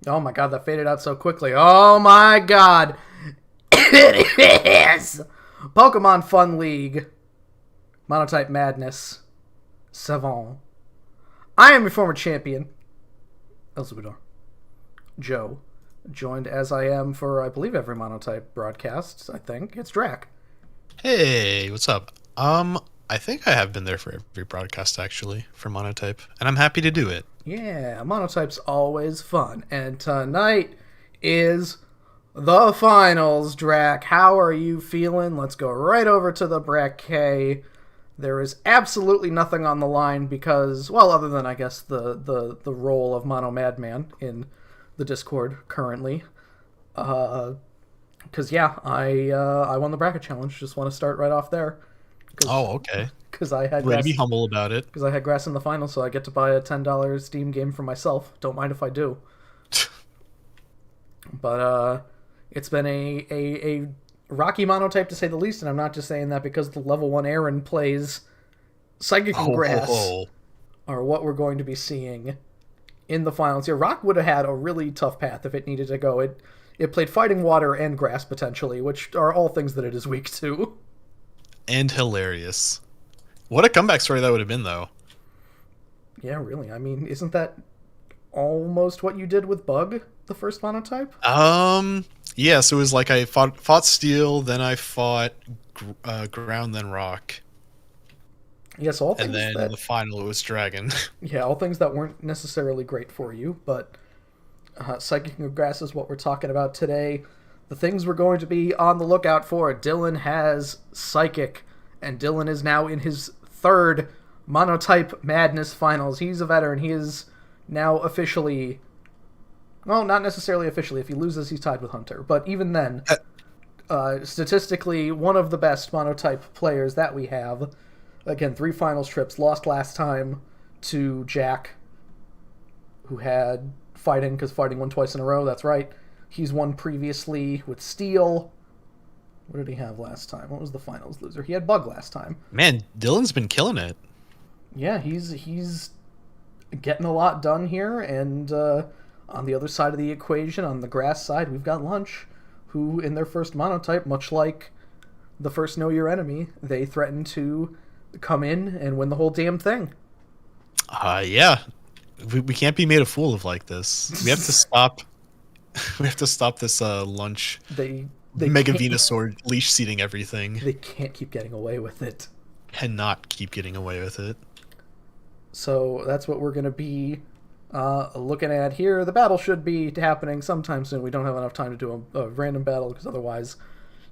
Oh my god, that faded out so quickly. Oh my god. It is Pokemon Fun League. Monotype Madness. Savant. I am your former champion, Elzabador. Joe. Joined as I am for, I believe, every Monotype broadcast, I think. It's Drac. Hey, what's up? I think I have been there for every broadcast, actually, for Monotype, and I'm happy to do it. Yeah, Monotype's always fun. And tonight is the finals, Drac. How are you feeling? Let's go right over to the bracket. There is absolutely nothing on the line because, well, other than, I guess, the role of Mono Madman in the Discord currently. Because, yeah, I won the bracket challenge. Just want to start right off there. Oh, okay. Because I had Way to be humble about it. Because I had grass in the final, so I get to buy a $10 Steam game for myself. Don't mind if I do. But it's been a rocky Monotype to say the least, and I'm not just saying that because the level 1 Aaron plays Psychic and Grass are what we're going to be seeing in the finals here. Rock would have had a really tough path if it needed to go. It played Fighting Water and Grass potentially, which are all things that it is weak to. And hilarious. What a comeback story that would have been, though. Yeah, really. I mean, isn't that almost what you did with Bug, the first Monotype? Yeah, so it was like I fought Steel, then I fought Ground, then Rock. Yes, all things and then in the final it was Dragon. Yeah, all things that weren't necessarily great for you, but Psychic and Grass is what we're talking about today. The things we're going to be on the lookout for. Dylan has Psychic, and Dylan is now in his third Monotype Madness Finals. He's a veteran. He is now officially... Well, not necessarily officially. If he loses, he's tied with Hunter. But even then, statistically, one of the best Monotype players that we have. Again, 3 finals trips. Lost last time to Jack, who had Fighting, because Fighting won twice in a row. That's right. He's won previously with Steel. What did he have last time? What was the finals loser? He had Bug last time. Man, Dylan's been killing it. Yeah, he's getting a lot done here, and on the other side of the equation, on the Grass side, we've got Lunch, who in their first Monotype, much like the first Know Your Enemy, they threatened to come in and win the whole damn thing. Yeah. We can't be made a fool of like this. We have to stop. We have to stop this Lunch. They Mega Venusaur leash seating everything. They can't keep getting away with it. Cannot keep getting away with it. So that's what we're going to be looking at here. The battle should be happening sometime soon. We don't have enough time to do a random battle because otherwise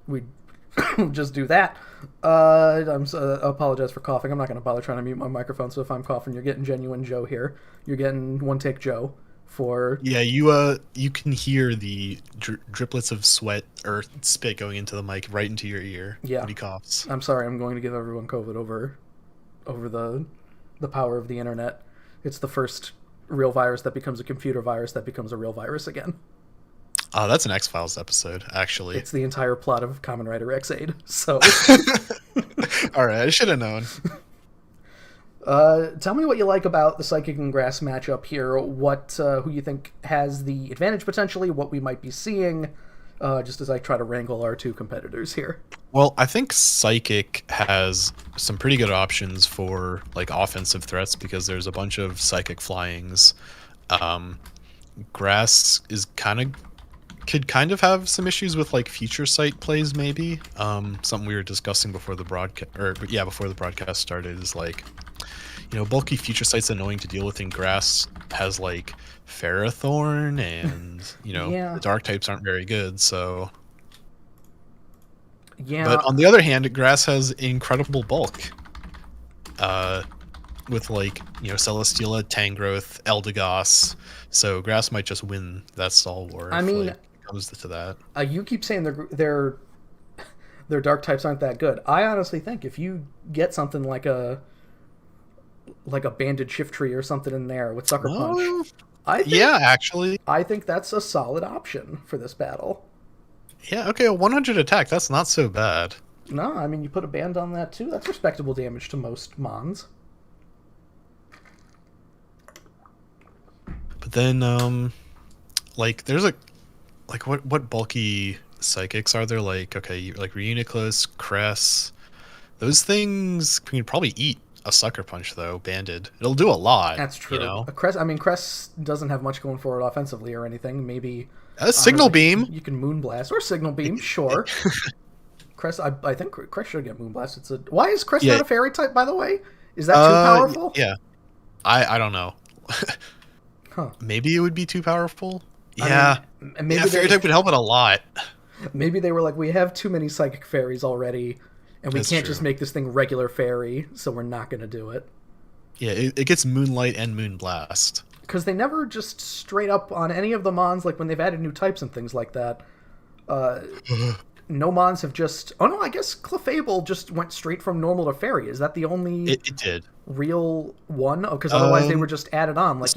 we'd just do that. I apologize for coughing. I'm not going to bother trying to mute my microphone, so if I'm coughing, you're getting genuine Joe here. You're getting one take Joe for... Yeah, you can hear the driplets of sweat or spit going into the mic right into your ear when he coughs. I'm sorry, I'm going to give everyone COVID over the power of the internet. It's the first real virus that becomes a computer virus that becomes a real virus again. Oh, that's an X-Files episode, actually. It's the entire plot of Kamen Rider X-Aid, so... Alright, I should have known. Tell me what you like about the Psychic and Grass matchup here. Who you think has the advantage potentially, what we might be seeing, just as I try to wrangle our two competitors here. Well, I think Psychic has some pretty good options for like offensive threats because there's a bunch of Psychic flyings. Grass is could kind of have some issues with like future sight plays, maybe. Something we were discussing before the broadcast started is like, bulky future sight's annoying to deal with in Grass has like Ferrothorn and the dark types aren't very good, so but on the other hand, Grass has incredible bulk with like Celesteela, Tangrowth, Eldegoss, so Grass might just win that stall war. I mean, comes to that. You keep saying their dark types aren't that good. I honestly think if you get something like a banded shift tree or something in there with Sucker Punch, I think that's a solid option for this battle. Yeah, okay, a 100 attack, that's not so bad. No, I mean, you put a band on that too, that's respectable damage to most Mons. But then like there's a like what bulky psychics are there? Like like Reuniclus, Cress. Those things can probably eat a sucker punch though, banded. It'll do a lot. That's true. You know? Cress doesn't have much going for it offensively or anything. Maybe A signal beam. You can Moonblast or Signal Beam, sure. Cress, I think Cress should get Moonblast. Why is Cress not a fairy type, by the way? Is that too powerful? Yeah, I don't know. Huh. Maybe it would be too powerful. Yeah, maybe fairy type would help it a lot. Maybe they were like, we have too many psychic fairies already, and we can't just make this thing regular fairy, so we're not going to do it. Yeah, it gets Moonlight and Moonblast. Because they never just straight up on any of the Mons, like when they've added new types and things like that, no Mons have just... Oh no, I guess Clefable just went straight from normal to fairy. Is that the only it did. real one? Oh, because otherwise they were just added on, like,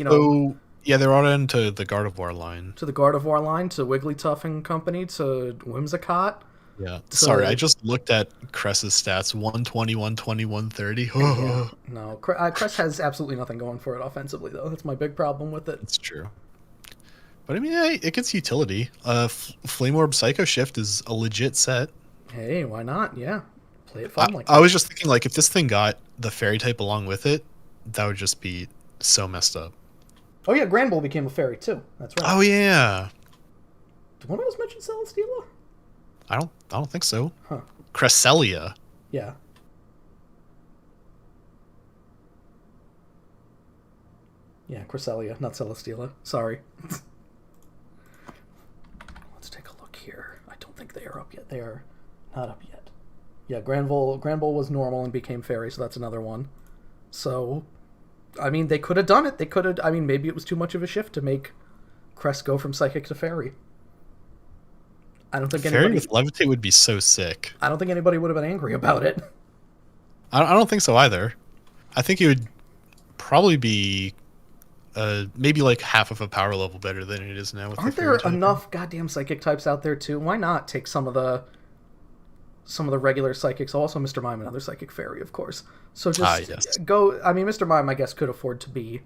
Yeah, they're all into the Gardevoir line. To the Gardevoir line, to Wigglytuff and company, to Whimsicott. Yeah. Sorry, I just looked at Cress's stats. 120, 120, 130. Yeah. No, Cress has absolutely nothing going for it offensively, though. That's my big problem with it. It's true. But I mean, it gets utility. Flame Orb Psycho Shift is a legit set. Hey, why not? Yeah. Play it fun I was just thinking, like, if this thing got the fairy type along with it, that would just be so messed up. Oh yeah, Granbull became a fairy too. That's right. Oh yeah. Did one of us mention Celesteela? I don't think so. Huh. Cresselia. Yeah. Yeah, Cresselia, not Celesteela. Sorry. Let's take a look here. I don't think they are up yet. They are not up yet. Yeah, Granbull was normal and became fairy, so that's another one. So, I mean, they could have done it. They could have... I mean, maybe it was too much of a shift to make Cress go from Psychic to Fairy. I don't think Fairy with Levitate would be so sick. I don't think anybody would have been angry about it. I don't think so either. I think it would probably be maybe like half of a power level better than it is now. With Aren't there enough goddamn Psychic types out there too? Why not take some of the regular Psychics? Also, Mr. Mime, another Psychic Fairy, of course. So just go... I mean, Mr. Mime, I guess, could afford to be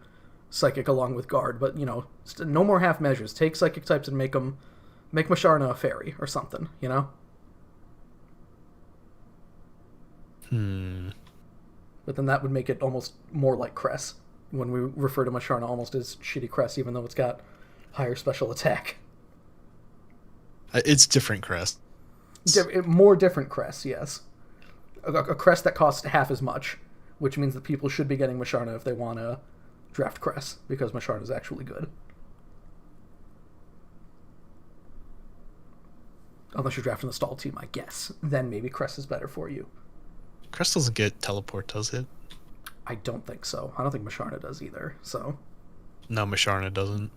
Psychic along with Guard, but, you know, no more half measures. Take Psychic types and make Musharna a Fairy or something, you know? But then that would make it almost more like Cress, when we refer to Musharna almost as shitty Cress, even though it's got higher special attack. It's different Cress. More different Cress, yes. A Cress that costs half as much, which means that people should be getting Musharna if they want to draft Cress, because Musharna is actually good. Unless you're drafting the stall team, I guess. Then maybe Cress is better for you. Cress doesn't get teleport, does it? I don't think so. I don't think Musharna does either, so... No, Musharna doesn't.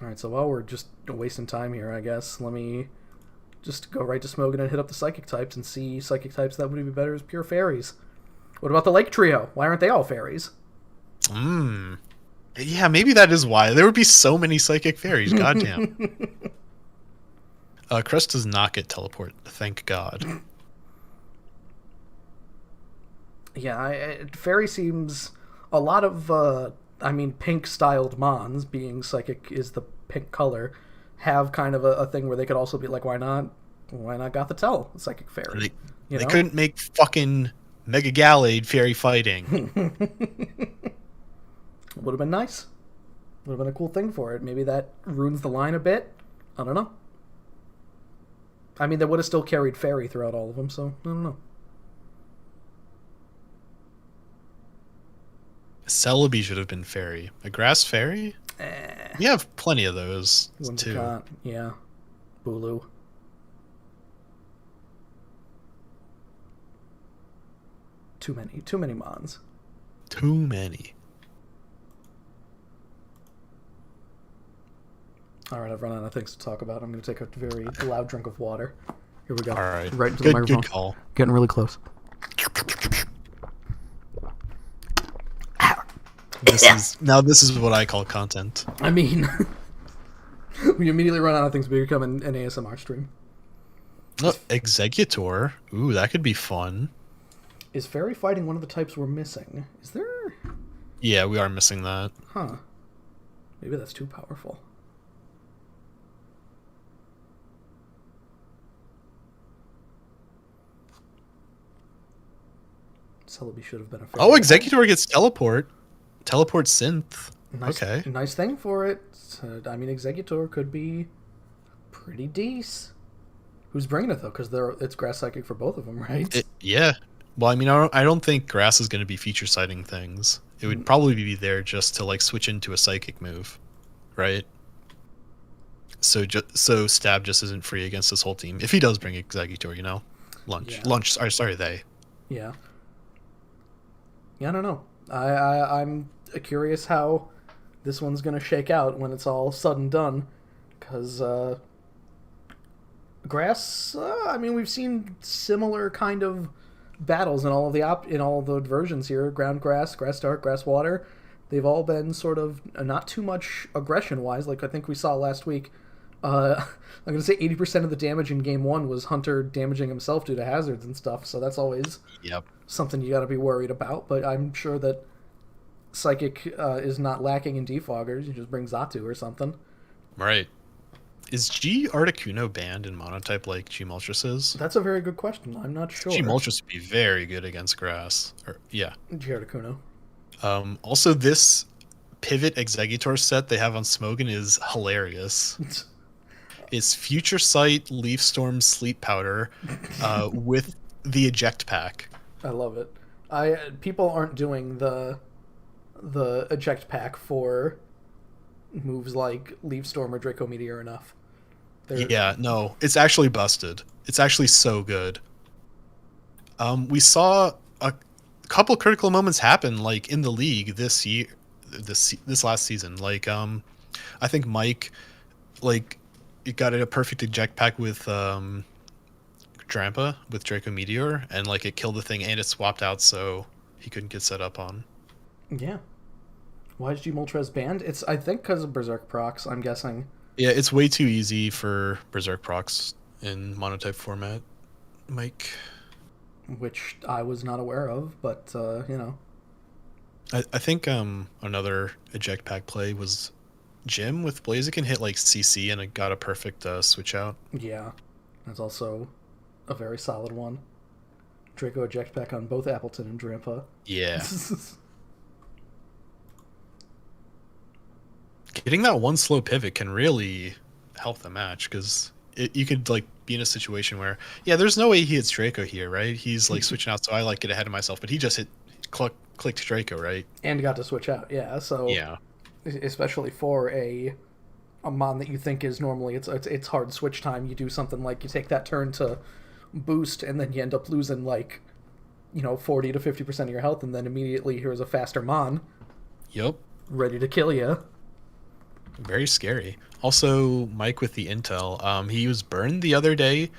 Alright, so while we're just wasting time here, I guess, let me just go right to Smogon and hit up the Psychic types and see Psychic types that would be better as pure fairies. What about the Lake Trio? Why aren't they all fairies? Yeah, maybe that is why. There would be so many Psychic fairies, goddamn. Cress does not get teleport, thank God. Yeah, Fairy seems... A lot of, pink-styled Mons, being Psychic is the pink color, have kind of a thing where they could also be like, why not Gothitelle, Psychic Fairy? They couldn't make fucking Mega Gallade Fairy fighting. Would have been nice. Would have been a cool thing for it. Maybe that ruins the line a bit. I don't know. I mean, they would have still carried Fairy throughout all of them, so I don't know. Celebi should have been Fairy. A Grass Fairy? We have plenty of those, too. Yeah. Bulu. Too many Mons. Too many. Alright, I've run out of things to talk about. I'm going to take a very loud drink of water. Here we go. Alright. Right into the microphone. Good call. Getting really close. This is what I call content. I mean, we immediately run out of things to become an ASMR stream. Oh, Executor. Ooh, that could be fun. Is Fairy fighting one of the types we're missing? Is there... Yeah, we are missing that. Huh. Maybe that's too powerful. Celebi should have been a Oh, fairy. Executor gets teleport. Teleport synth. Nice, Okay. nice thing for it. I mean, Executor could be pretty decent. Who's bringing it though? Because it's grass psychic for both of them, right? Yeah. Well, I mean, I don't think grass is going to be feature sighting things. It would probably be there just to like switch into a psychic move, right? So stab just isn't free against this whole team if he does bring Executor, you know. Lunch. Sorry, they. Yeah. Yeah, I don't know. I'm curious how this one's gonna shake out when it's all said and done, because grass. I mean, we've seen similar kind of battles in all of the versions here. Ground grass, grass dark, grass water. They've all been sort of not too much aggression wise, like I think we saw last week. I'm gonna say 80% of the damage in game one was Hunter damaging himself due to hazards and stuff. So that's always something you got to be worried about. But I'm sure that Psychic is not lacking in defoggers. You just bring Xatu or something. Right. Is G Articuno banned in Monotype like G Moltres is? That's a very good question. I'm not sure. G Moltres would be very good against grass. G Articuno. Also, this pivot Executor set they have on Smogon is hilarious. It's Future Sight, Leaf Storm, Sleep Powder, with the eject pack. I love it. People aren't doing the eject pack for moves like Leaf Storm or Draco Meteor enough. Yeah, no, it's actually busted. It's actually so good. We saw a couple critical moments happen like in the league this year, this last season. Like I think Mike like it got a perfect eject pack with Drampa with Draco Meteor, and like it killed the thing and it swapped out so he couldn't get set up on. Yeah. Why is G Moltres banned? It's I think because of Berserk procs, I'm guessing. Yeah, it's way too easy for Berserk procs in Monotype format, Mike. Which I was not aware of, but you know. I think another eject pack play was Jim with Blaziken hit like CC and it got a perfect switch out. Yeah, that's also a very solid one. Draco eject pack on both Appleton and Drampa. Yeah. Getting that one slow pivot can really help the match because you could like be in a situation where there's no way he hits Draco here, right? He's like switching out, so I like get ahead of myself, but he just clicked Draco, right? And got to switch out, yeah. So yeah, especially for a mon that you think is normally it's hard switch time, you do something like you take that turn to boost, and then you end up losing 40 to 50% of your health, and then immediately here's a faster mon. Yep. Ready to kill you. Very scary. Also, Mike with the intel. He was burned the other day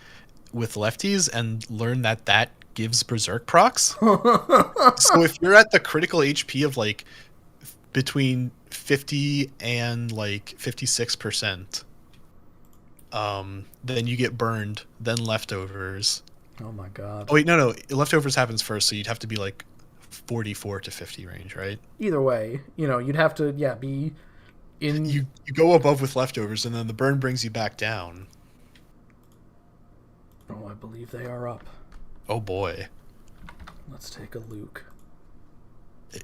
with lefties and learned that gives Berserk procs. So if you're at the critical HP of like between 50 and like 56%, then you get burned, then leftovers. Oh my god. Oh wait, no. Leftovers happens first, so you'd have to be like 44 to 50 range, right? Either way, you'd have to be in. You go above with leftovers, and then the burn brings you back down. Oh, I believe they are up. Oh boy. Let's take a Luke.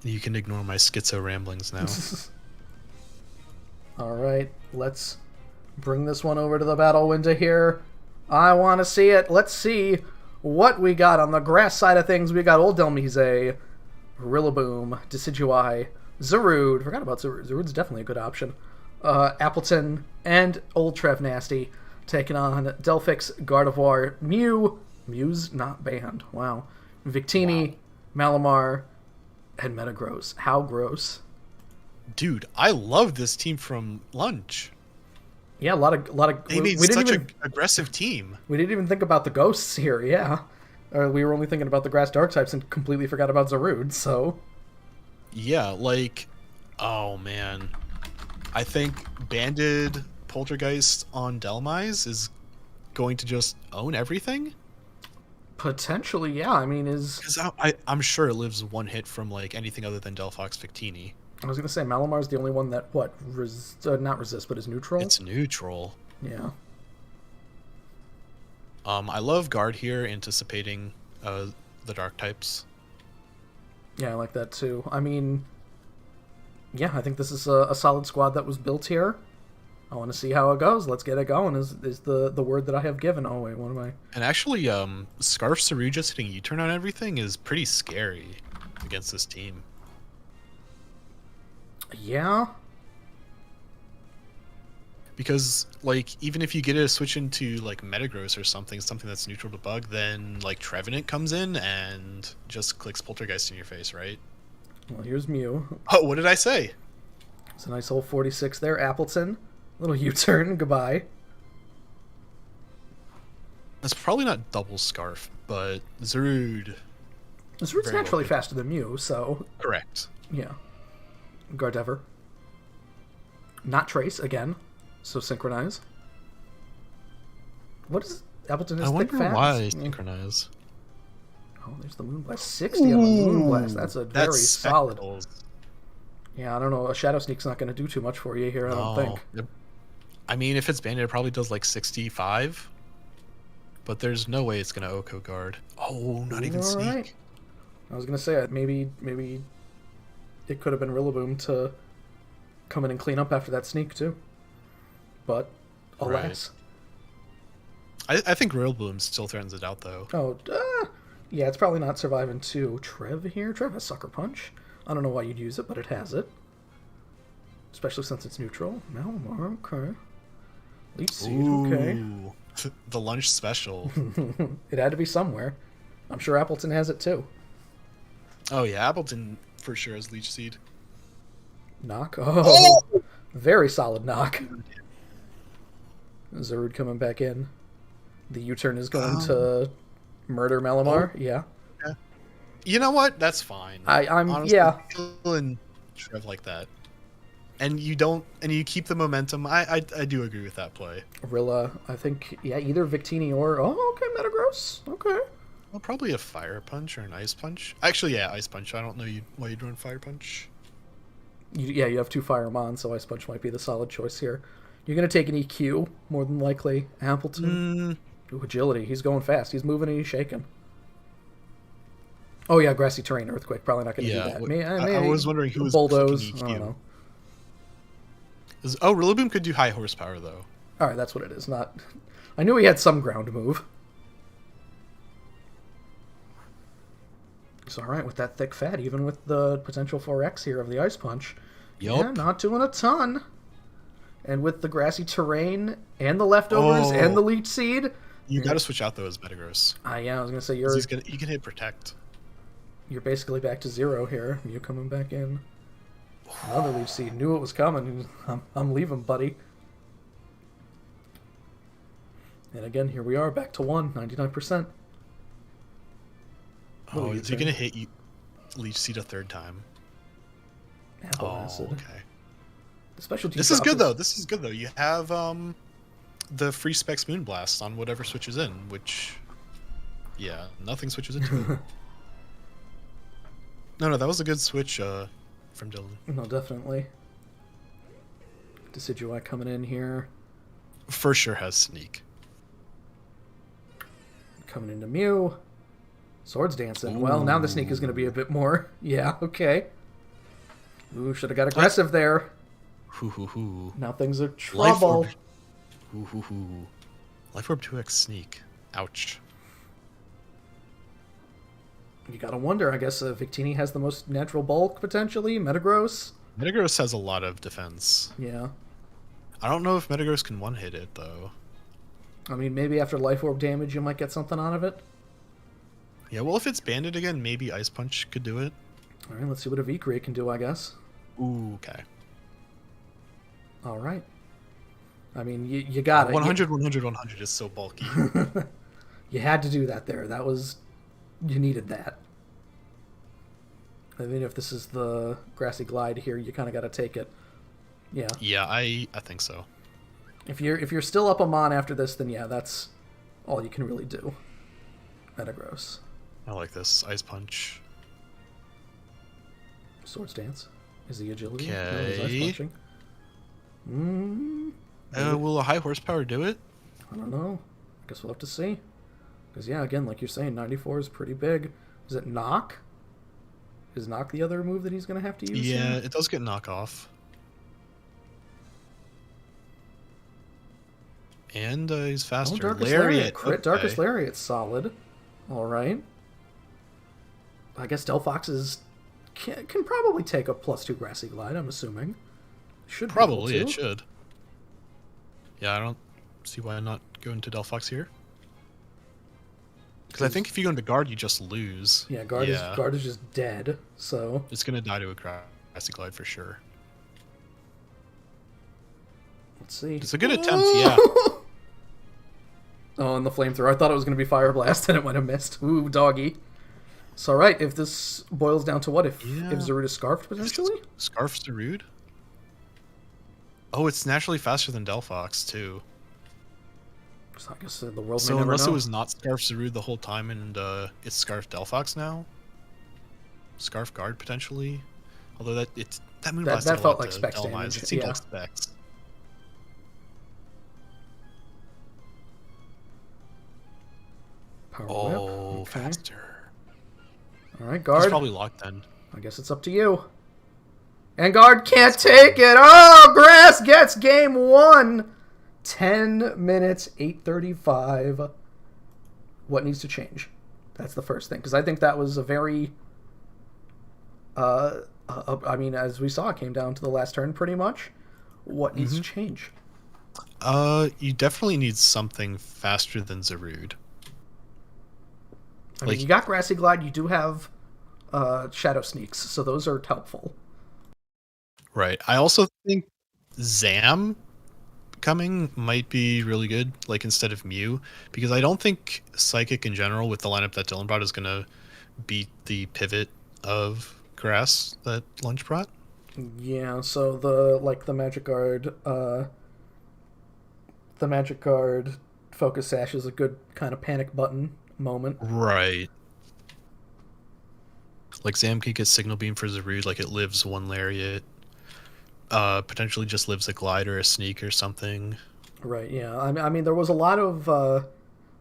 You can ignore my schizo ramblings now. All right, let's bring this one over to the battle window here. I want to see it. Let's see what we got on the grass side of things. We got Old Delmise, Rillaboom, Decidueye, Zarude. Forgot about Zarude. Zarude's definitely a good option. Appleton and Old Trev Nasty taking on Delphix, Gardevoir, Mew. Mew's not banned. Wow. Victini, Malamar, and Metagross. How gross. Dude, I love this team from Lunch. Yeah, a lot of. They made such an aggressive team. We didn't even think about the ghosts here. Yeah, we were only thinking about the grass dark types and completely forgot about Zarude. So. Yeah, like, oh man, I think Banded Poltergeist on Delmise is going to just own everything. Potentially, yeah. I mean, because I'm sure it lives one hit from like anything other than Delphox Victini. I was gonna say Malamar's the only one that not resist, but is neutral. It's neutral. Yeah. I love Guard here, anticipating the dark types. Yeah, I like that too. I mean, yeah, I think this is a solid squad that was built here. I want to see how it goes. Let's get it going. Is the word that I have given? Oh wait, what am I? And actually, Scarf Saru just hitting U-turn on everything is pretty scary against this team. Yeah. Because, like, even if you get it to switch into, like, Metagross or something that's neutral to Bug, then, like, Trevenant comes in and just clicks Poltergeist in your face, right? Well, here's Mew. Oh, what did I say? It's a nice old 46 there. Appleton. Little U-turn. Goodbye. That's probably not double Scarf, but Zarude. Zarude's naturally faster than Mew, so... Correct. Yeah. Gardevoir. Not Trace, again. So synchronize. What is Appleton is I thick wonder fast? why I synchronize. Oh, there's the Moonblast. 60 on the Moonblast. That's a very solid. Yeah, I don't know. A Shadow Sneak's not going to do too much for you here, I don't think. I mean, if it's banded, it probably does like 65. But there's no way it's going to Oko guard. Oh, not even Sneak. Right. I was going to say, maybe it could have been Rillaboom to come in and clean up after that Sneak, too. But, alas. Right. I think Rillaboom still threatens it out, though. Oh, yeah, it's probably not surviving too. Trev here? Trev has Sucker Punch. I don't know why you'd use it, but it has it. Especially since it's neutral. Malamar, okay. Leech Seed, okay. The lunch special. It had to be somewhere. I'm sure Appleton has it too. Oh yeah, Appleton for sure has Leech Seed. Knock. Oh! Very solid knock. Zarude coming back in. The U-turn is going to murder Malamar. Yeah. You know what? That's fine. I'm honestly, yeah. And Trev like that, and you keep the momentum. I do agree with that play. Rilla, I think either Victini or okay, Metagross. Okay. Well, probably a Fire Punch or an Ice Punch. Actually, yeah, Ice Punch. I don't know why you'd run Fire Punch. You have 2 Fire Mon, so Ice Punch might be the solid choice here. You're gonna take an EQ more than likely. Appleton. Ooh, agility. He's going fast. He's moving and he's shaking. Oh yeah, grassy terrain, earthquake. Probably not going to do that. Maybe, I was wondering who was bulldoze. EQ. I don't know. Rillaboom could do high horsepower though. All right, that's what it is. Not. I knew he had some ground move. So all right, with that thick fat, even with the potential 4x here of the Ice Punch, yeah, not doing a ton. And with the grassy terrain and the leftovers and the Leech Seed, you got to switch out though as Metagross. Yeah, I was gonna say you can hit Protect. You're basically back to 0 here. Mew coming back in. Another Leaf Seed. Knew it was coming. I'm leaving, buddy. And again, here we are, back to 1, 99%. Oh, is he going to hit you, Leech Seed a third time? Apple Acid. Okay. The specialty This is good, though. This is good, though. You have the free Specs Moonblast on whatever switches in, which... Yeah, nothing switches into it. No, that was a good switch from Dylan. No, definitely. Decidueye coming in here. For sure has Sneak. Coming into Mew. Swords dancing. Ooh. Well, now the Sneak is going to be a bit more. Yeah, okay. Ooh, should have got aggressive there. Now things are trouble. Life Orb 2x Sneak. Ouch. You gotta wonder. I guess Victini has the most natural bulk, potentially. Metagross? Metagross has a lot of defense. Yeah. I don't know if Metagross can one-hit it, though. I mean, maybe after Life Orb damage, you might get something out of it. Yeah, well, if it's banded again, maybe Ice Punch could do it. All right, let's see what a V-Create can do, I guess. Ooh, okay. All right. I mean, you got it. 100, 100, 100 is so bulky. You had to do that there. That was... You needed that. I mean, if this is the Grassy Glide here, you kind of got to take it. Yeah. Yeah, I think so. If you're still up a Mon after this, then yeah, that's all you can really do. Metagross. I like this. Ice Punch. Swords Dance. Is the agility? Okay. No, he's Ice Punching. Will a high horsepower do it? I don't know. I guess we'll have to see. Because, yeah, again, like you're saying, 94 is pretty big. Is it Knock? Is knock the other move that he's going to have to use? Yeah, here? it does get knock off. And he's faster. Oh, Darkest Lariat. Crit. Okay. Darkest Lariat's solid. All right. I guess Delphox can probably take a +2 Grassy Glide, I'm assuming. Should Probably, be able it to. should. Yeah, I don't see why not go into Delphox here. Because I think if you go into Guard, you just lose. Yeah, Guard is just dead, so... It's going to die to a Grassy Glide for sure. Let's see. It's a good attempt, yeah. Oh, and the Flamethrower. I thought it was going to be Fire Blast, and it might have missed. Ooh, doggy. So, right, if this boils down to what? If Zarude is Scarfed, potentially? Scarf Zarude? Oh, it's naturally faster than Delphox, too. So I guess the world So may never unless know. it was not Scarf Zarude the whole time and it's Scarf Delphox now? Scarf Guard, potentially? Although that move lasted that a felt lot like to Specs Elmize. damage, It seemed yeah. like Specs. Power Oh, Whip. Okay. faster. All right, He's Guard. probably locked then. I guess it's up to you. And Guard can't take it. Oh, Grass gets game 1. 10 minutes, 8:35. What needs to change? That's the first thing. Because I think that was a very... I mean, as we saw, it came down to the last turn pretty much. What needs to change? You definitely need something faster than Zarude. I mean, you got Grassy Glide. You do have Shadow Sneaks, so those are helpful. Right. I also think Zam coming might be really good, like instead of Mew, because I don't think Psychic in general with the lineup that Dylan brought is going to beat the pivot of Grass that Lunch brought. Yeah, so the Magic Guard Focus Sash is a good kind of panic button moment. Right. Like Zam could get Signal Beam for Zarude, like it lives one Lariat. Potentially just lives a Glide or a Sneak or something. Right, yeah. I mean, there was a lot of...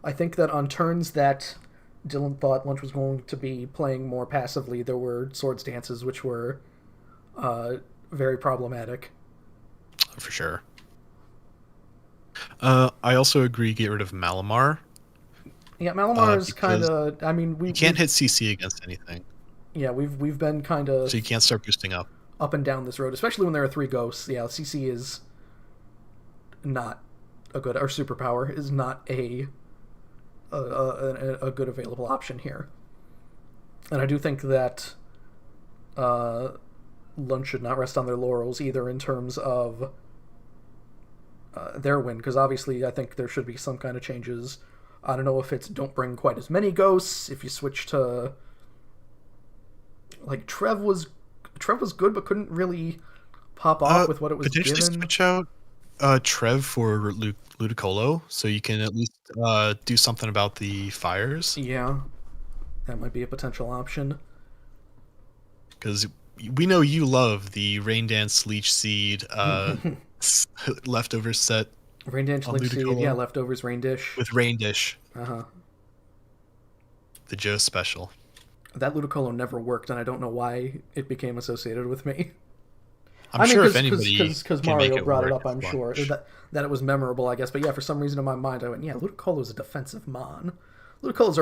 I think that on turns that Dylan thought Lunch was going to be playing more passively, there were Swords Dances, which were very problematic. For sure. I also agree get rid of Malamar. Yeah, Malamar is kind of... I mean, you can't hit CC against anything. Yeah, we've been kind of... So you can't start boosting up and down this road, especially when there are 3 ghosts. Yeah, CC is not a good... Or Superpower is not a good available option here. And I do think that Lunch should not rest on their laurels either in terms of their win, because obviously I think there should be some kind of changes. I don't know if it's don't bring quite as many ghosts, if you switch to... Like, Trev was good, but couldn't really pop off with what it was potentially given. Switch out Trev for Ludicolo, so you can at least do something about the fires. Yeah, that might be a potential option. Because we know you love the Rain Dance, Leech Seed, leftover set. Rain Dance, Leech Seed, yeah, leftovers, Rain Dish. With Rain Dish. Uh-huh. The Joe special. That Ludicolo never worked, and I don't know why it became associated with me. I'm sure if anybody because Mario brought it up, I'm sure that it was memorable, I guess. But yeah, for some reason in my mind, I went, yeah, Ludicolo's a defensive mon. Ludicolo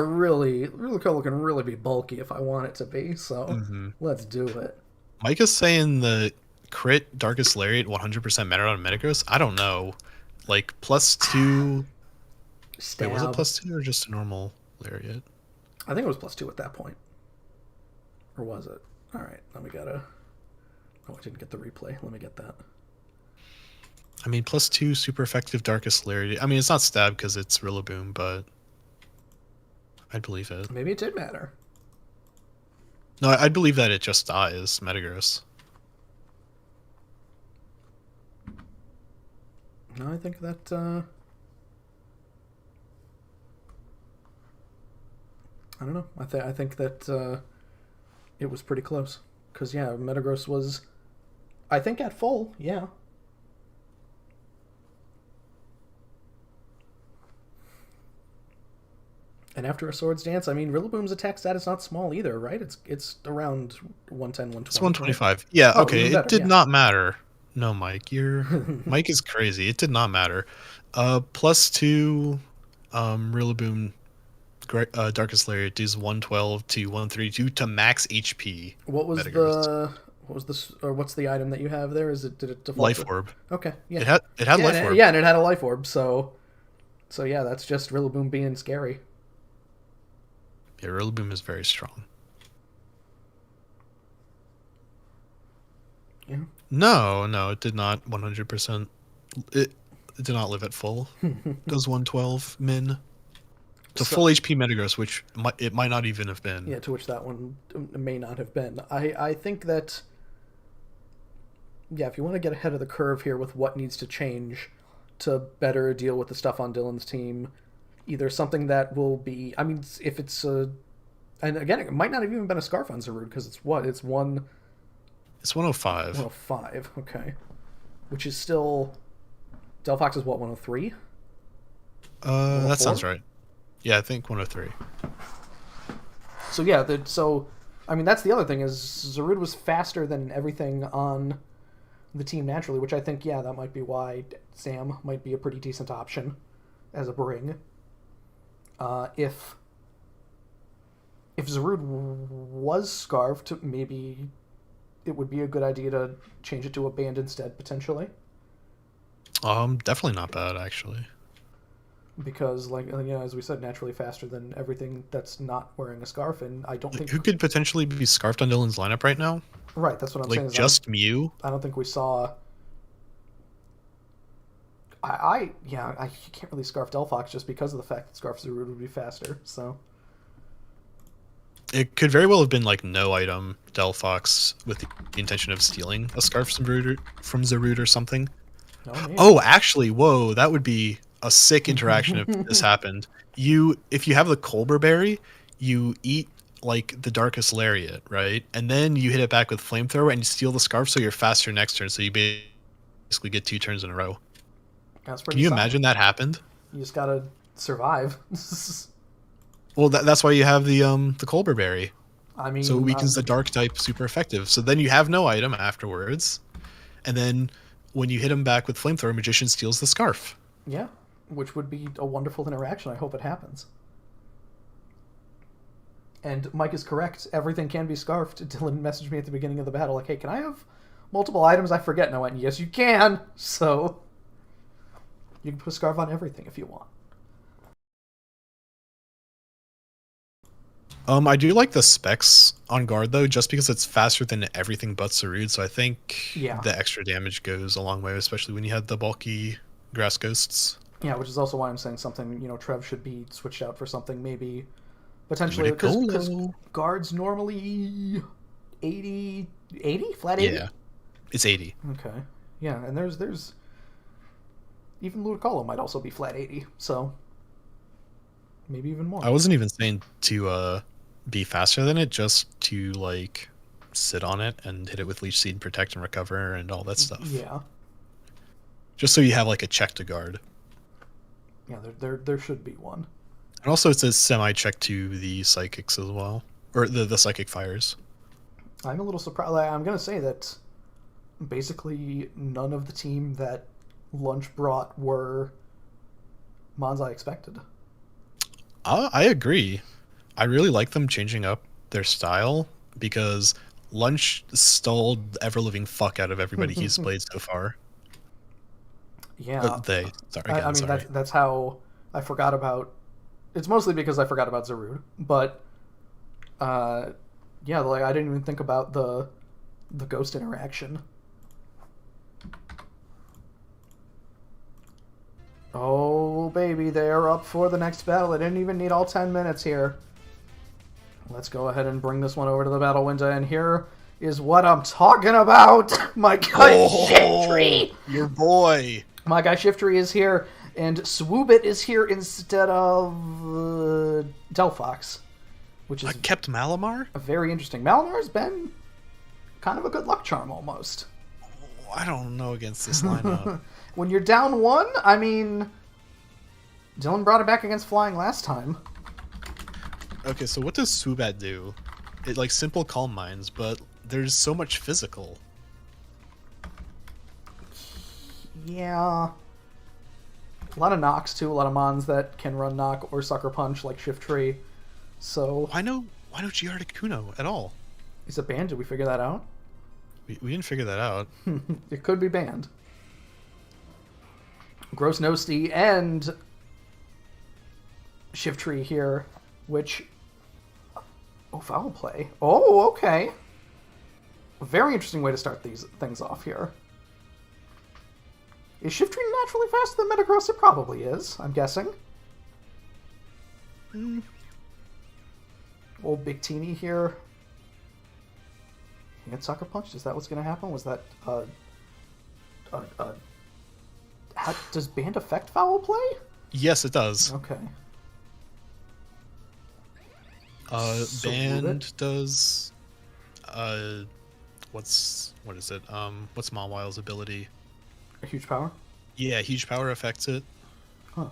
can really be bulky if I want it to be. So let's do it. Mike is saying the crit Darkest Lariat 100% mattered on Metagross. I don't know, like +2. Stab. Wait, was it +2 or just a normal Lariat? I think it was +2 at that point. Or was it? All right, now we gotta... Oh, I didn't get the replay. Let me get that. I mean, +2 super effective Darkest Lariat. I mean, it's not stab because it's Rillaboom, but I'd believe it. Maybe it did matter. No, I'd believe that it just dies, Metagross. No, I think that... I don't know. I think that it was pretty close. Because, yeah, Metagross was, I think, at full, yeah. And after a Swords Dance, I mean, Rillaboom's attack stat is not small either, right? It's around 110, 120. It's 125. Right? Yeah, Oh, okay. even It better, did yeah. not matter. No, Mike. Mike is crazy. It did not matter. +2 Rillaboom Darkest Lariat does 112 to 132 to max HP. What was Metagross. what's the item that you have there? Did it default Life to... Orb. Okay, yeah. It had Life Orb. Yeah, and it had a Life Orb, so yeah, that's just Rillaboom being scary. Yeah, Rillaboom is very strong. Yeah. No, it did not 100%. It did not live at full. It does 112 min to full HP Metagross, which it might not even have been. Yeah, to which that one may not have been. I think that, yeah, if you want to get ahead of the curve here with what needs to change to better deal with the stuff on Dylan's team, either something that will be, I mean, if it's a, and again, it might not have even been a Scarf on Zarude, because it's 105. It's 105, okay. Which is still, Delphox is what, 103? That sounds right. Yeah, I think 103. So yeah, I mean, that's the other thing, is Zarude was faster than everything on the team naturally, which I think, yeah, that might be why Sam might be a pretty decent option as a bring. If Zarude was Scarfed, maybe it would be a good idea to change it to a Band instead, potentially. Definitely not bad, actually. Because, like, you know, as we said, naturally faster than everything that's not wearing a scarf, and I don't think... Who could potentially be scarfed on Dylan's lineup right now? Right, that's what I'm saying. Like, just Mew? I don't think we saw... I can't really Scarf Delphox just because of the fact that Scarf Zarude would be faster, so... It could very well have been, like, no item Delphox with the intention of stealing a Scarf from Zarude or something. Oh, actually, whoa, that would be a sick interaction if this happened. If you have the Colbur Berry, you eat like the Darkest Lariat, right? And then you hit it back with Flamethrower and you steal the Scarf, so you're faster next turn. So you basically get 2 turns in a row. That's pretty. Can you imagine that happened? You just gotta survive. Well, that's why you have the Colbur Berry. I mean, so it weakens the Dark type super effective. So then you have no item afterwards, and then when you hit him back with Flamethrower, Magician steals the Scarf. Yeah, which would be a wonderful interaction. I hope it happens. And Mike is correct. Everything can be scarfed. Dylan messaged me at the beginning of the battle, like, hey, can I have multiple items? I forget. And I went, yes, you can. So you can put a scarf on everything if you want. I do like the specs on guard, though, just because it's faster than everything but Zarude, so I think the extra damage goes a long way, especially when you had the bulky Grass Ghosts. Yeah, which is also why I'm saying something, Trev should be switched out for something maybe potentially, because guards normally 80 flat 80. Yeah, it's 80. Okay, yeah, and there's even Ludicolo might also be flat 80, so maybe even more. I wasn't even saying to be faster than it, just to like sit on it and hit it with Leech Seed, Protect and Recover and all that stuff. Yeah, just so you have like a check to guard. Yeah, there should be one. And also it's a semi-check to the Psychics as well. Or the Psychic Fires. I'm a little surprised. I'm going to say that basically none of the team that Lunch brought were mons I expected. I agree. I really like them changing up their style because Lunch stole the ever-living fuck out of everybody he's played so far. Yeah. Sorry. That's how I forgot about... It's mostly because I forgot about Zarude, but yeah, like I didn't even think about the ghost interaction. Oh, baby, they're up for the next battle. They didn't even need all 10 minutes here. Let's go ahead and bring this one over to the battle window, and here is what I'm talking about. My guy Shiftry! Your boy! My guy Shiftry is here, and Swoobit is here instead of Delphox, which is... I kept Malamar? Very interesting. Malamar's been kind of a good luck charm, almost. I don't know against this lineup. When you're down 1, I mean... Dylan brought it back against Flying last time. Okay, so what does Swoobat do? It like simple calm minds, but there's so much physical. Yeah. A lot of knocks too, a lot of mons that can run knock or sucker punch like Shift Tree. So Why no GR to Kuno at all? is it banned? Did we figure that out? We didn't figure that out. It could be banned. Gross Nosti and Shift Tree here, which... Oh, foul play. Oh, okay. A very interesting way to start these things off here. Is Shift Tree naturally faster than Metagross? It probably is, I'm guessing. Old Big Teeny here. He gets Sucker Punched? Is that what's going to happen? Was that... does Band affect foul play? Yes, it does. Okay. Band does... what is it? What's Mawile's ability? A huge power? Yeah, huge power affects it. Huh.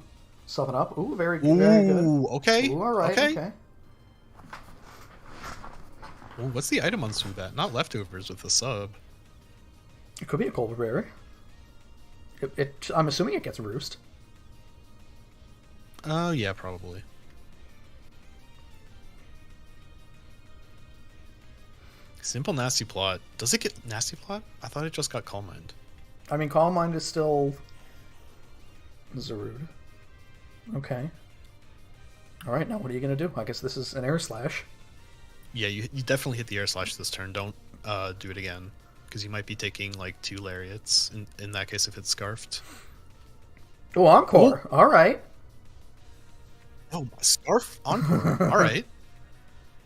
Summon up. Ooh, very Ooh, good. okay. Ooh, alright, okay. Ooh, what's the item on Swoobat? Not leftovers with the sub. It could be a Colberberry. I'm assuming it gets Roost. Oh, yeah, probably. Simple Nasty Plot. Does it get Nasty Plot? I thought it just got Calm Mind. I mean, Calm Mind is still... Zarude. Okay. Alright, now what are you going to do? I guess this is an Air Slash. Yeah, you definitely hit the Air Slash this turn. Don't do it again. Because you might be taking, like, 2 Lariats, in that case if it's Scarfed. Oh, Encore! Alright. Oh, Scarf Encore. Alright.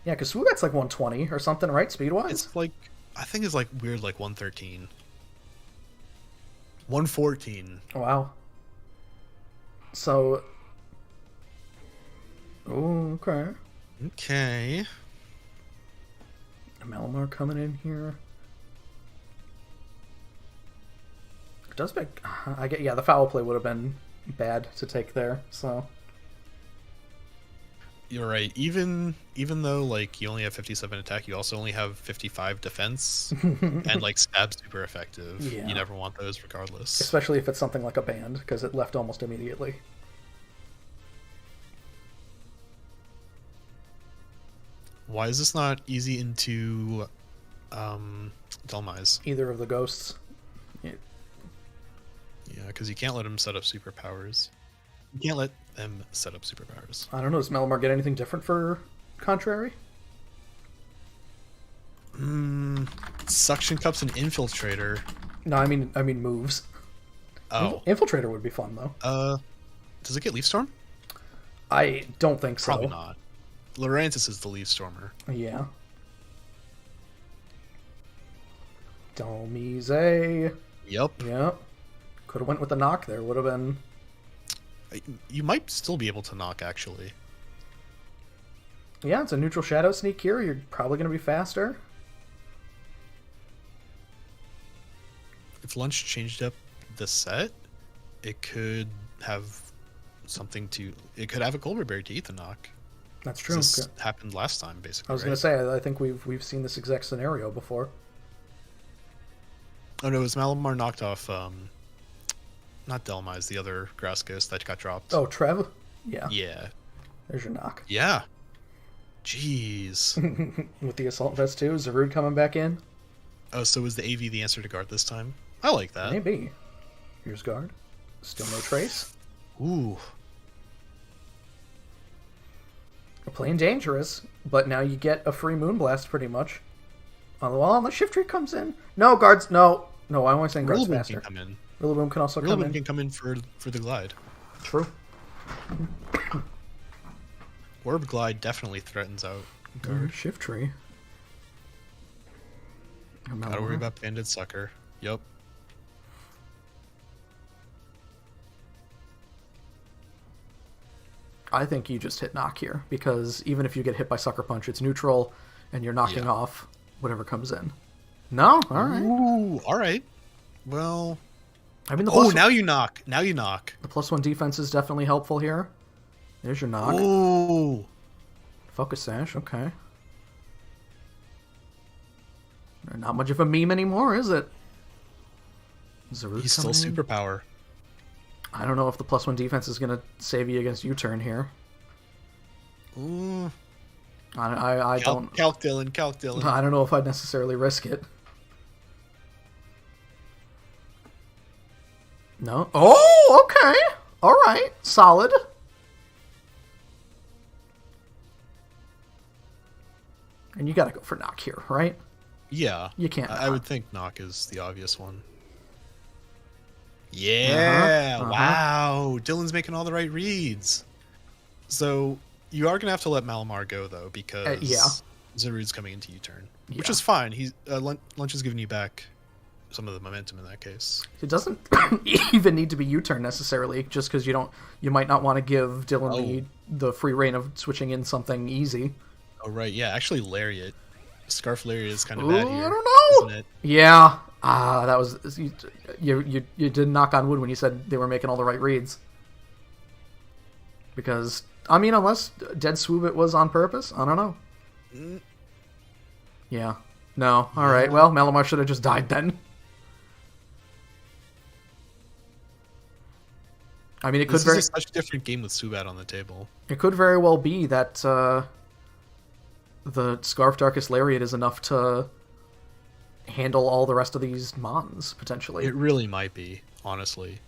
Yeah, because Swoobat's like 120 or something, right? Speed-wise? It's like... I think it's, like, weird, like, 113. 114. Wow. So... Oh, okay. Okay. Malamar coming in here. It does make... I get, yeah, the foul play would have been bad to take there, so... You're right. Even though like you only have 57 attack, you also only have 55 defense, and like stab's super effective. Yeah. You never want those regardless. Especially if it's something like a band, because it left almost immediately. Why is this not easy into Delmise? Either of the ghosts. Yeah, because you can't let him set up superpowers. You can't let them set up superpowers. I don't know, does Malamar get anything different for Contrary? Suction Cup's an Infiltrator. No, I mean moves. Oh. Infiltrator would be fun, though. Does it get Leaf Storm? I don't think so. Probably not. Lurantis is the Leaf Stormer. Yeah. Domize. Yep. Yep. Could have went with the knock there. Would have been... You might still be able to knock, actually. Yeah, it's a neutral Shadow Sneak here. You're probably going to be faster. If Lunch changed up the set, it could have something to... It could have a Colberberry to eat the knock. That's true. This happened last time, basically. I was going to say, I think we've seen this exact scenario before. Oh no, it was Malamar knocked off... not Delmise, the other Grass Ghost that got dropped. Oh, Trev? Yeah. Yeah. There's your knock. Yeah. Jeez. With the Assault Vest too. Zarude coming back in. Oh, so was the AV the answer to guard this time? I like that. Maybe. Here's guard. Still no trace. Ooh. We're playing dangerous, but now you get a free Moonblast pretty much. On the wall, and the Shift Tree comes in. No, guards. No. No, I want to say guards Rillaboom faster. can come in. Rillaboom can also come in. Rillaboom can come in for the glide. True. Orb Glide definitely threatens out guard. Shift Tree. Gotta worry about Banded Sucker. Yep. I think you just hit knock here, because even if you get hit by Sucker Punch, it's neutral, and you're knocking off whatever comes in. No? Alright. Ooh, alright. Well... I mean, now you knock. Now you knock. The +1 defense is definitely helpful here. There's your knock. Ooh. Focus Sash, okay. Not much of a meme anymore, is it? Zaru's He's still coming in. superpower. I don't know if the +1 defense is going to save you against U-turn here. Ooh. I don't... Calc Dylan. I don't know if I'd necessarily risk it. No? Oh, okay. All right. Solid. And you got to go for knock here, right? Yeah. You can't. I would think knock is the obvious one. Yeah. Wow. Dylan's making all the right reads. So you are going to have to let Malamar go, though, because Zaru's coming into U-turn, which is fine. He's Lunch is giving you back some of the momentum in that case. It doesn't even need to be U-turn necessarily, just because you might not want to give Dylan the free reign of switching in something easy. Oh, right. Yeah, actually, Lariat. Scarf Lariat is kind of bad here. I don't know. Isn't it? Yeah. That was... You did knock on wood when you said they were making all the right reads. Because, I mean, unless Dead Swoobit was on purpose, I don't know. Yeah. No. Alright, well, Malamar should have just died then. I mean, This is such a different game with Subat on the table. It could very well be that the Scarf Darkest Lariat is enough to handle all the rest of these Mons, potentially. It really might be, honestly.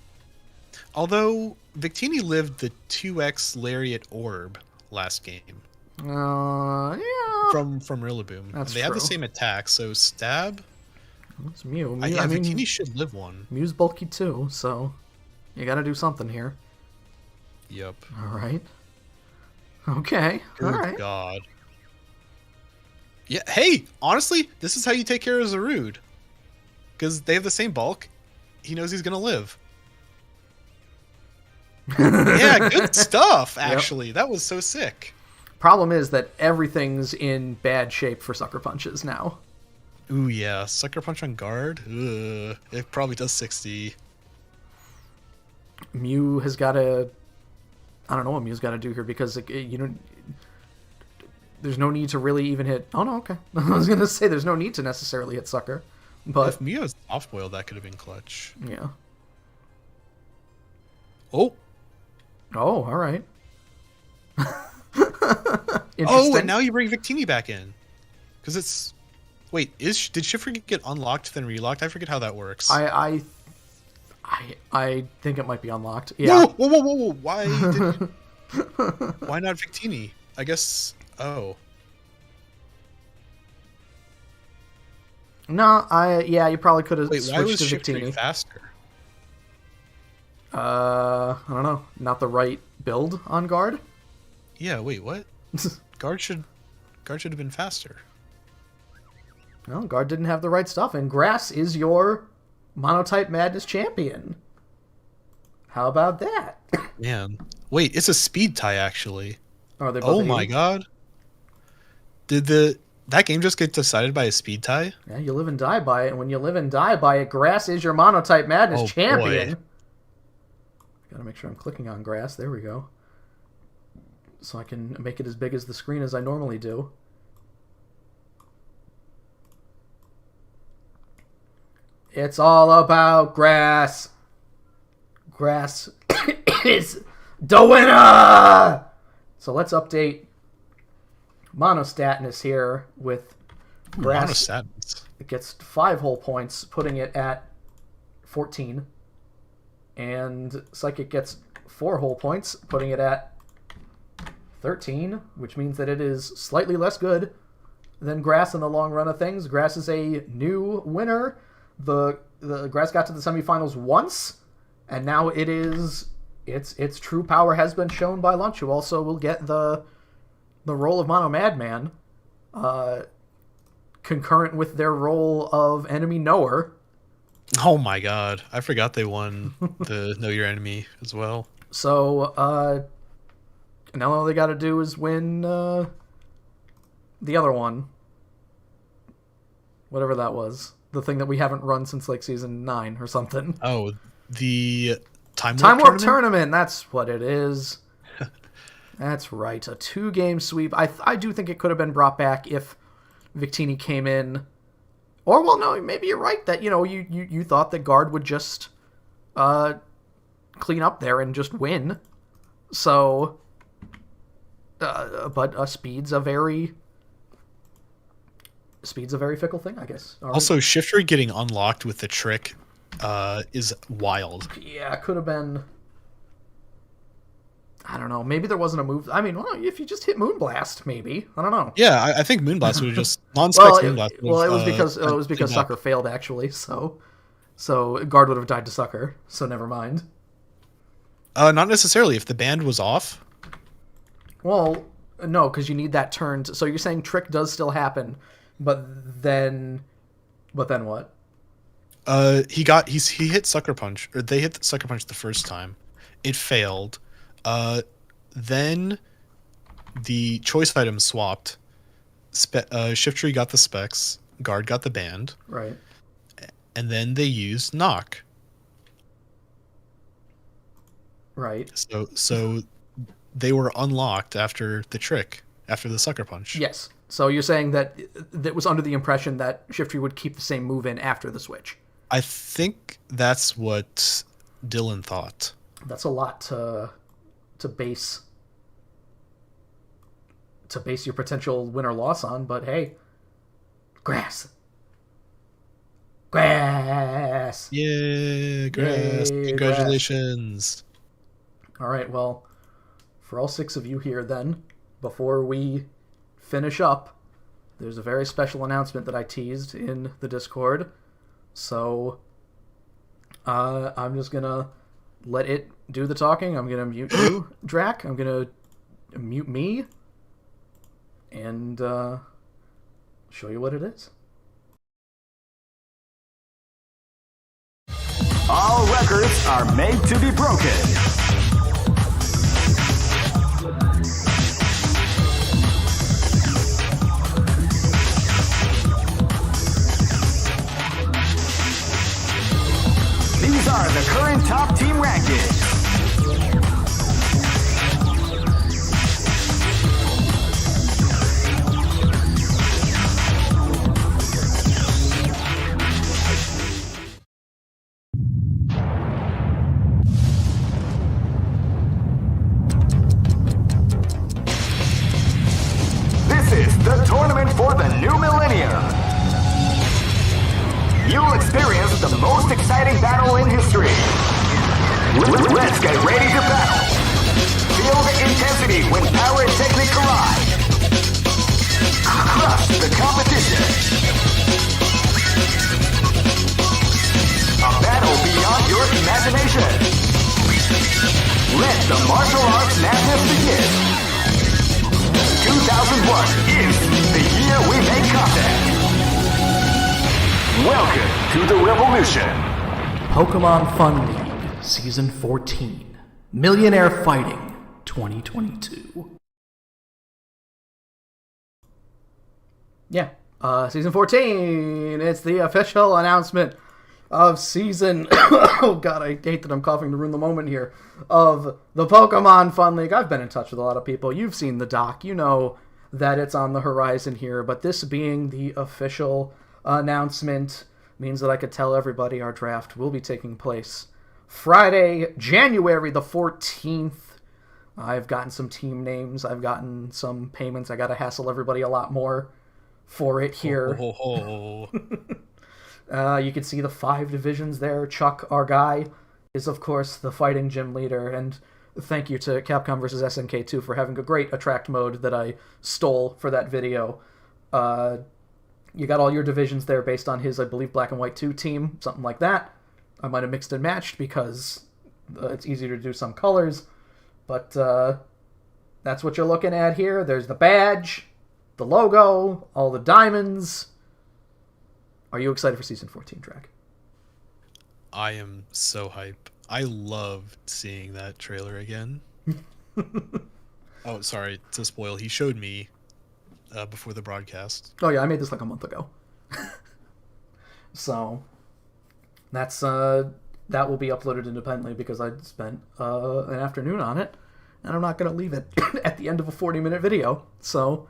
Although, Victini lived the 2x Lariat Orb last game. Yeah. From Rillaboom. That's they have the same attack, so Stab... It's Mew. I mean, Victini should live one. Mew's bulky too, so you gotta do something here. Yep. Alright. Okay. Alright. God. Yeah, hey, honestly, this is how you take care of Zarude. Because they have the same bulk. He knows he's going to live. Yeah, good stuff, actually. Yep. That was so sick. Problem is that everything's in bad shape for Sucker Punches now. Ooh, yeah. Sucker Punch on guard? Ugh. It probably does 60. Mew has got to... I don't know what Mew's got to do here, because you don't... There's no need to really even hit... Oh, no, okay. I was going to say there's no need to necessarily hit Sucker. But if Mew has Soft Boil, that could have been clutch. Yeah. Oh, all right. Oh, and now you bring Victini back in. Because it's... Wait, did Shiftry get unlocked then relocked? I forget how that works. I think it might be unlocked. Yeah. Whoa. Why why not Victini? I guess... Oh. No, you probably could have switched to Victini. Faster? I don't know. Not the right build on guard? Yeah, wait, what? Guard should have been faster. No, guard didn't have the right stuff, and Grass is your Monotype Madness champion. How about that? Man. Wait, it's a speed tie, actually. Oh my god. Did that game just get decided by a speed tie? Yeah, you live and die by it, and when you live and die by it, Grass is your Monotype Madness champion. Boy. Gotta make sure I'm clicking on Grass. There we go. So I can make it as big as the screen as I normally do. It's all about Grass. Grass is the winner! So let's update Monostatness here with Grass. Monostatness. It gets 5 whole points, putting it at 14. And Psychic gets 4 whole points, putting it at 13, which means that it is slightly less good than Grass in the long run of things. Grass is a new winner. The Grass got to the semifinals once, and now its true power has been shown by Lunch, who also will get the role of Mono Madman, concurrent with their role of Enemy Knower. Oh my god, I forgot they won the Know Your Enemy as well. So, now all they gotta do is win the other one. Whatever that was. The thing that we haven't run since, like, Season 9 or something. Oh, the Time Warp Tournament, that's what it is. That's right. A 2-game sweep. I do think it could have been brought back if Victini came in. Or, well, no, maybe you're right that, you thought that Guard would just clean up there and just win. So, but speed's a very fickle thing, I guess. Also, Shifter getting unlocked with the trick is wild. Yeah, it could have been... I don't know. Maybe there wasn't a move. I mean, well, if you just hit Moonblast, maybe. I don't know. Yeah, I think Moonblast would have just non-specs Moonblast. It was because Sucker failed actually. So Guard would have died to Sucker. So never mind. Not necessarily. If the band was off. Well, no, because you need that turn. So you're saying trick does still happen, but then what? He hit Sucker Punch, or they hit the Sucker Punch the first time. It failed. Then the choice item swapped. Shift got the specs. Guard got the band. Right. And then they used knock. Right. So they were unlocked after the trick, after the Sucker Punch. Yes. So you're saying that was under the impression that Shiftry would keep the same move in after the switch. I think that's what Dylan thought. That's a lot to base your potential win or loss on, but hey, grass. Yeah, grass. Yay, congratulations. Grass. All right, well, for all 6 of you here then, before we finish up, there's a very special announcement that I teased in the Discord. So I'm just gonna let it do the talking. I'm gonna mute you, Drac. I'm gonna mute me, and show you what it is. All records are made to be broken. These are the current top team rankings. This is the tournament for the new millennium. You'll experience the most exciting battle in history. Let's get ready to battle. Feel the intensity when power and technique collide. Crush the competition. A battle beyond your imagination. Let the martial arts madness begin. 2001 is the year we make contact. Welcome to the revolution. Pokemon Fun League, Season 14, Millionaire Fighting 2022. Yeah, Season 14, it's the official announcement of Season... oh god, I hate that I'm coughing to ruin the moment here. Of the Pokemon Fun League. I've been in touch with a lot of people. You've seen the doc. You know that it's on the horizon here, but this being the official announcement means that I could tell everybody our draft will be taking place Friday, January the 14th. I've gotten some team names. I've gotten some payments. I got to hassle everybody a lot more for it here. You can see the 5 divisions there. Chuck, our guy, is of course the fighting gym leader, and thank you to Capcom vs. SNK2 for having a great attract mode that I stole for that video. You got all your divisions there based on his, I believe, Black and White 2 team, something like that. I might have mixed and matched because it's easier to do some colors, but that's what you're looking at here. There's the badge, the logo, all the diamonds. Are you excited for Season 14, Drac? I am so hype. I loved seeing that trailer again. Oh, sorry to spoil. He showed me before the broadcast. Oh yeah, I made this like a month ago. So that's that will be uploaded independently because I spent an afternoon on it, and I'm not going to leave it at the end of a 40-minute video. So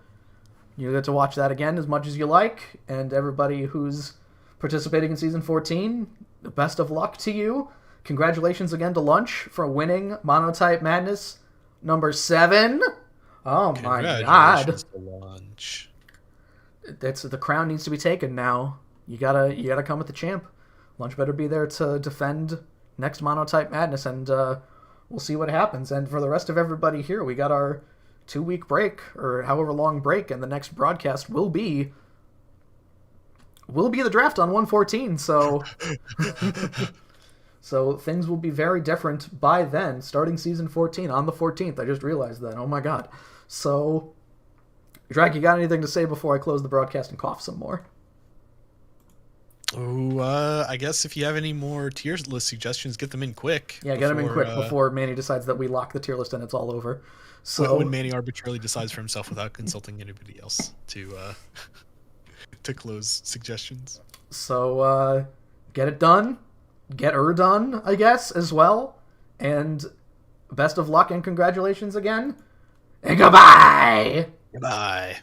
you get to watch that again as much as you like, and everybody who's participating in Season 14, the best of luck to you. Congratulations again to Lunch for winning Monotype Madness number 7. Oh my god. Congratulations to Lunch. The crown needs to be taken now. You gotta come with the champ. Lunch better be there to defend next Monotype Madness, and we'll see what happens. And for the rest of everybody here, we got our 2-week break, or however long break, and the next broadcast will be the draft on 114. So so things will be very different by then, starting Season 14 on the 14th. I just realized that. Oh my god. So, Drake, you got anything to say before I close the broadcast and cough some more? Oh, I guess if you have any more tier list suggestions, get them in quick. Yeah, get them in quick before Manny decides that we lock the tier list and it's all over. So when Manny arbitrarily decides for himself without consulting anybody else to close suggestions. So get it done. Get her done, I guess, as well. And best of luck and congratulations again. And goodbye! Goodbye.